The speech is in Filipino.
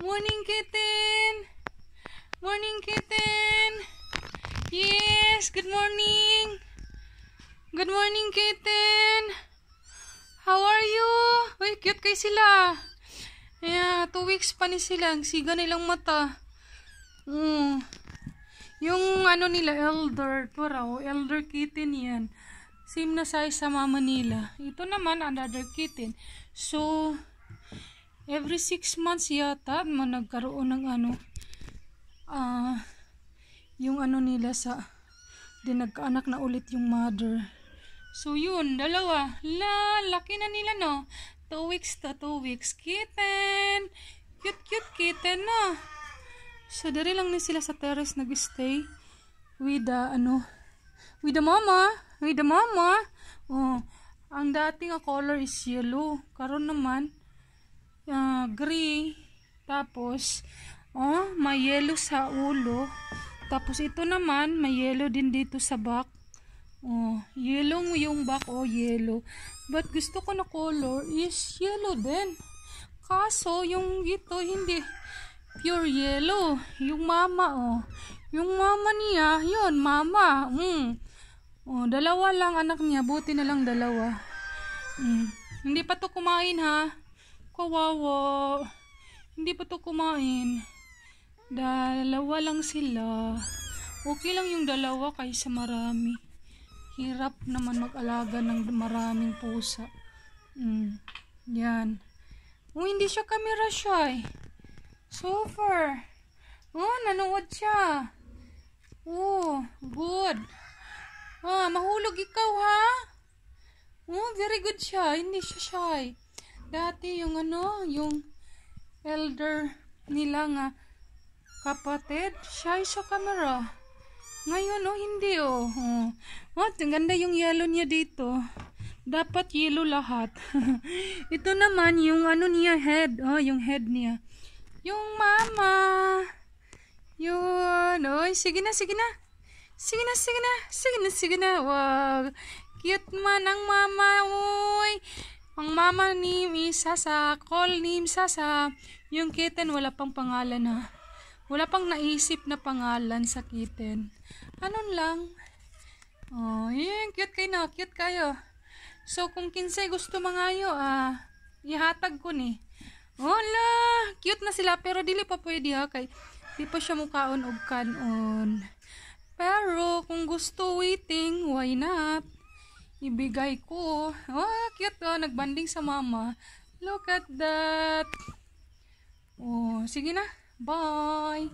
Morning, kitten. Morning, kitten. Yes, good morning. Good morning, kitten. How are you? Uy, cute kayo sila. Yeah, 2 weeks pa ni sila. Ang siga nilang mata. Yung ano nila, elder. Elder kitten yan. Same na size sa mama nila. Ito naman, another kitten. So, every 6 months yata, nagkaroon ng yung ano nila din nagkaanak na ulit yung mother. So, yun, dalawa. Laki na nila, no? 2 weeks to 2 weeks. Kitten! Cute kitten, no? So, dari lang na sila sa terrace nag-stay with the mama. With the mama. Oh, ang dating color is yellow. Karon naman, gray. Tapos, may yellow sa ulo. Tapos, ito naman, may yellow din dito sa back. Yellow yung back, yellow. But gusto ko na color is yellow din. Kaso, yung ito, hindi pure yellow. Yung mama, yung mama niya, yun, mama. Dalawa lang anak niya, buti na lang dalawa. Hindi pa to kumain, ha? Kawawa. Hindi pa to kumain. Dalawa lang sila. Okay lang yung dalawa kaysa marami. Hirap naman mag-alaga ng maraming pusa. Yan. Hindi siya camera shy. Super. Nanood siya. Good. Mahulog ikaw, ha? Very good siya. Hindi siya shy. Dati yung yung elder nila nga kapatid, shy sa camera. Ngayon, hindi, ang ganda yung yellow niya dito. Dapat yellow lahat. Ito naman, yung niya, head. Yung head niya. Yung mama. Yun. Sige na. Sige na. Wow. Cute man ang mama. Ang mama ni Sasa. Call ni Sasa. Yung kitten, wala pang pangalan, ha. Wala pang naisip na pangalan sa kitten. Lang. Yun. Cute kayo, no? Cute kayo. So, kung kinsay gusto mangayo, ihatag ko ni. Cute na sila. Pero dili pa pwede, ha. Kay, di pa siya mukaon og kanon. Pero, kung gusto waiting, why not? Ibigay ko. Cute, nagbanding sa mama. Look at that. Sige na. Bye.